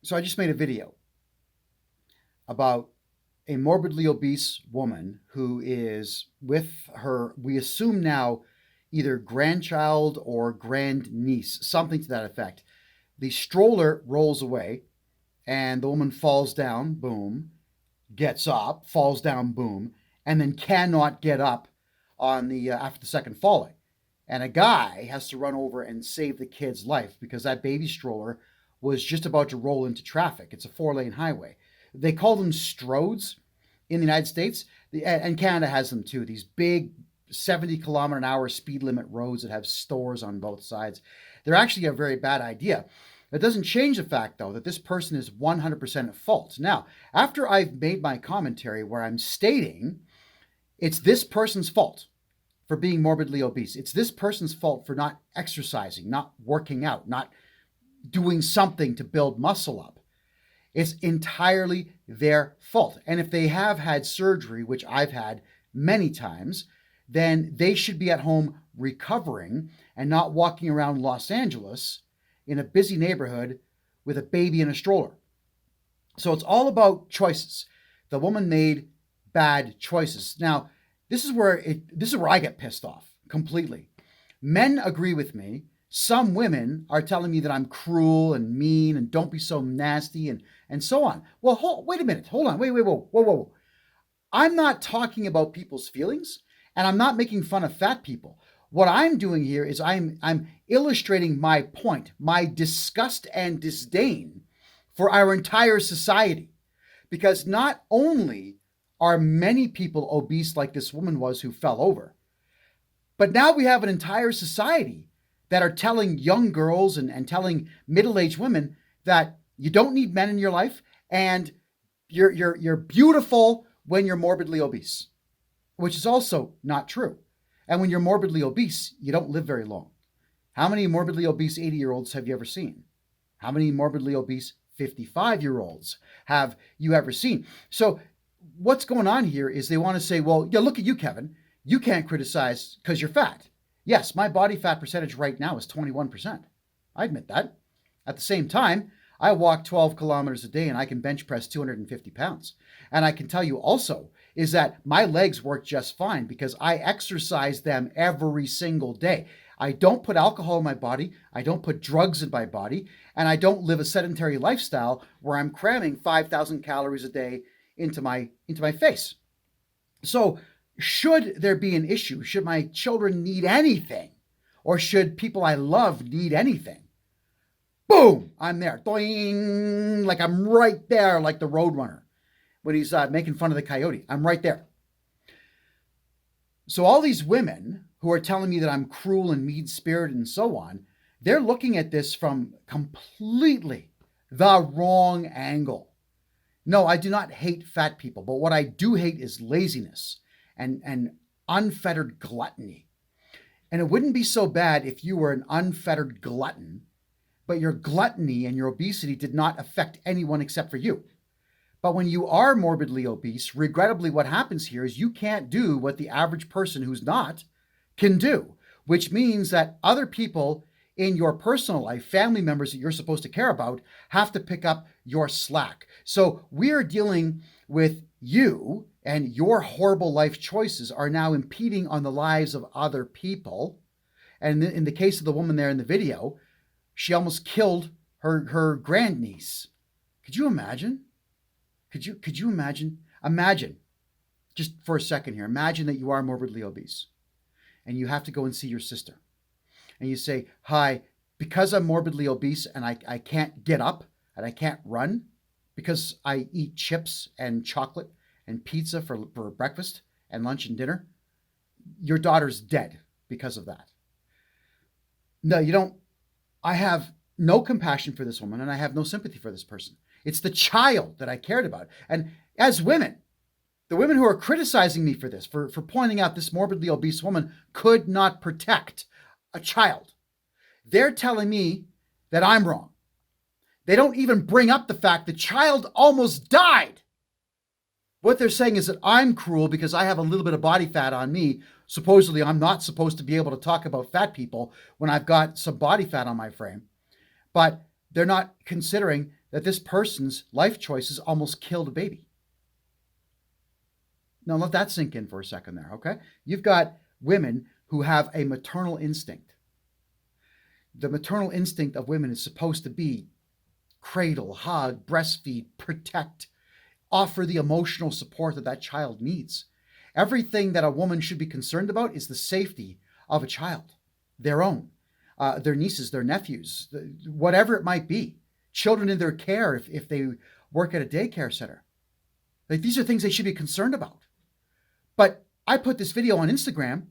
So I just made a video about a morbidly obese woman who is with her, we assume now, either grandchild or grandniece, something to that effect. The stroller rolls away and the woman falls down, boom, gets up, falls down, boom, and then cannot get up on the after the second falling. And a guy has to run over and save the kid's life because that baby stroller was just about to roll into traffic. It's a 4-lane highway. They call them stroads in the United States, and Canada has them too. These big 70-kilometer-an-hour speed limit roads that have stores on both sides. They're actually a very bad idea. It doesn't change the fact, though, that this person is 100% at fault. Now, after I've made my commentary where I'm stating it's this person's fault for being morbidly obese, it's this person's fault for not exercising, not working out, not doing something to build muscle up, it's entirely their fault. And if they have had surgery, which I've had many times, then they should be at home recovering and not walking around Los Angeles in a busy neighborhood with a baby in a stroller. So it's all about choices. The woman made bad choices. Now, this is where I get pissed off completely. Men agree with me. Some women are telling me that I'm cruel and mean and don't be so nasty and so on. Well, wait a minute. Hold on. Whoa. I'm not talking about people's feelings, and I'm not making fun of fat people. What I'm doing here is I'm illustrating my point, my disgust and disdain for our entire society. Because not only are many people obese like this woman was who fell over, but now we have an entire society that are telling young girls and telling middle-aged women that you don't need men in your life and you're beautiful when you're morbidly obese, which is also not true. And when you're morbidly obese, you don't live very long. How many morbidly obese 80-year-olds have you ever seen? How many morbidly obese 55-year-olds have you ever seen? So what's going on here is they want to say, well, yeah, look at you, Kevin. You can't criticize because you're fat. Yes, my body fat percentage right now is 21%. I admit that. At the same time, I walk 12 kilometers a day and I can bench press 250 pounds. And I can tell you also is that my legs work just fine because I exercise them every single day. I don't put alcohol in my body. I don't put drugs in my body. And I don't live a sedentary lifestyle where I'm cramming 5,000 calories a day into my face. So should there be an issue? Should my children need anything? Or should people I love need anything? Boom, I'm there. Doing, like I'm right there, like the Roadrunner when he's making fun of the coyote. I'm right there. So all these women who are telling me that I'm cruel and mean-spirited and so on, they're looking at this from completely the wrong angle. No, I do not hate fat people, but what I do hate is laziness and unfettered gluttony. And it wouldn't be so bad if you were an unfettered glutton, but your gluttony and your obesity did not affect anyone except for you. But when you are morbidly obese, regrettably, what happens here is you can't do what the average person who's not can do, which means that other people in your personal life, family members that you're supposed to care about, have to pick up your slack. So we're dealing with you, and your horrible life choices are now impeding on the lives of other people. And in the case of the woman there in the video, she almost killed her grandniece. Could you imagine? Could you imagine? Imagine, just for a second here, imagine that you are morbidly obese and you have to go and see your sister. And you say, hi, because I'm morbidly obese and I can't get up and I can't run because I eat chips and chocolate and pizza for breakfast and lunch and dinner, your daughter's dead because of that. No, you don't. I have no compassion for this woman and I have no sympathy for this person. It's the child that I cared about. And as women, the women who are criticizing me for this, for pointing out this morbidly obese woman could not protect a child, they're telling me that I'm wrong. They don't even bring up the fact the child almost died. What they're saying is that I'm cruel because I have a little bit of body fat on me. Supposedly, I'm not supposed to be able to talk about fat people when I've got some body fat on my frame. But they're not considering that this person's life choices almost killed a baby. Now let that sink in for a second there, okay? You've got women who have a maternal instinct. The maternal instinct of women is supposed to be cradle, hug, breastfeed, protect, offer the emotional support that that child needs. Everything that a woman should be concerned about is the safety of a child, their own, their nieces, their nephews, whatever it might be, children in their care if they work at a daycare center. Like, these are things they should be concerned about. But I put this video on Instagram,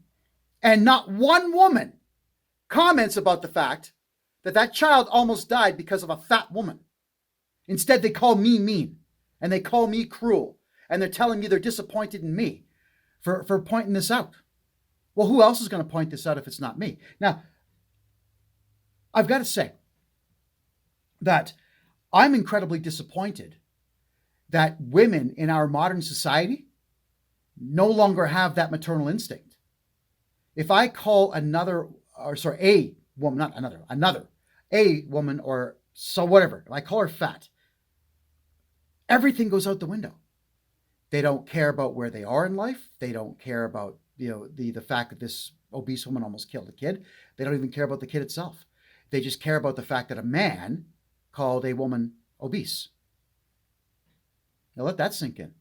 and not one woman comments about the fact that that child almost died because of a fat woman. Instead, they call me mean, and they call me cruel, and they're telling me they're disappointed in me for pointing this out. Well, who else is going to point this out if it's not me? Now, I've got to say that I'm incredibly disappointed that women in our modern society no longer have that maternal instinct. If I call a woman, or so whatever, if I call her fat, everything goes out the window. They don't care about where they are in life. They don't care about, the fact that this obese woman almost killed a kid. They don't even care about the kid itself. They just care about the fact that a man called a woman obese. Now let that sink in.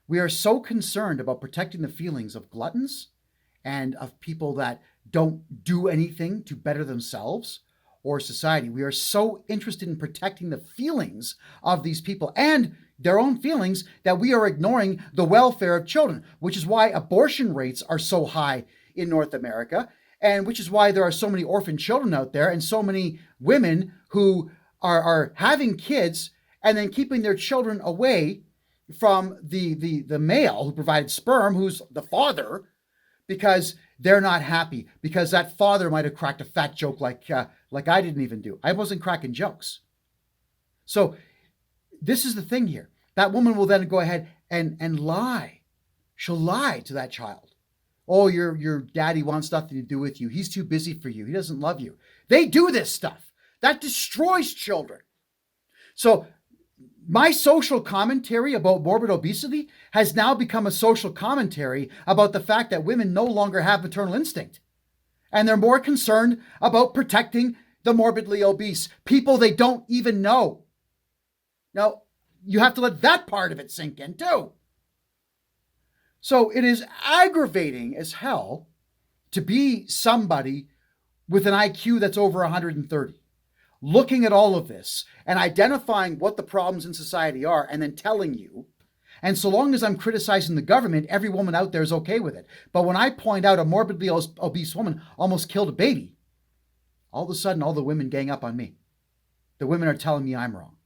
We are so concerned about protecting the feelings of gluttons and of people that don't do anything to better themselves or society. We are so interested in protecting the feelings of these people and their own feelings that we are ignoring the welfare of children, which is why abortion rates are so high in North America, and which is why there are so many orphan children out there and so many women who are having kids and then keeping their children away from the male who provided sperm, who's the father, because they're not happy, because that father might have cracked a fat joke like I didn't even do. I wasn't cracking jokes. So this is the thing here. That woman will then go ahead and lie. She'll lie to that child. Oh, your daddy wants nothing to do with you. He's too busy for you. He doesn't love you. They do this stuff. That destroys children. So my social commentary about morbid obesity has now become a social commentary about the fact that women no longer have maternal instinct. And they're more concerned about protecting the morbidly obese, people they don't even know. Now, you have to let that part of it sink in too. So it is aggravating as hell to be somebody with an IQ that's over 130. Looking at all of this and identifying what the problems in society are and then telling you. And so long as I'm criticizing the government, every woman out there is okay with it. But when I point out a morbidly obese woman almost killed a baby, all of a sudden all the women gang up on me. The women are telling me I'm wrong.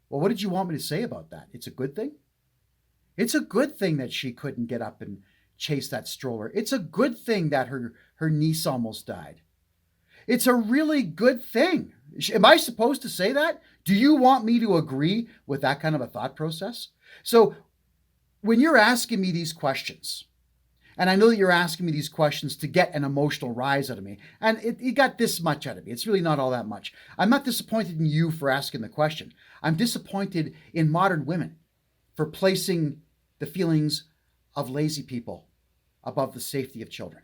Well, what did you want me to say about that? It's a good thing? It's a good thing that she couldn't get up and chase that stroller. It's a good thing that her niece almost died. It's a really good thing. Am I supposed to say that? Do you want me to agree with that kind of a thought process? So when you're asking me these questions, and I know that you're asking me these questions to get an emotional rise out of me, and it got this much out of me. It's really not all that much. I'm not disappointed in you for asking the question. I'm disappointed in modern women for placing the feelings of lazy people above the safety of children.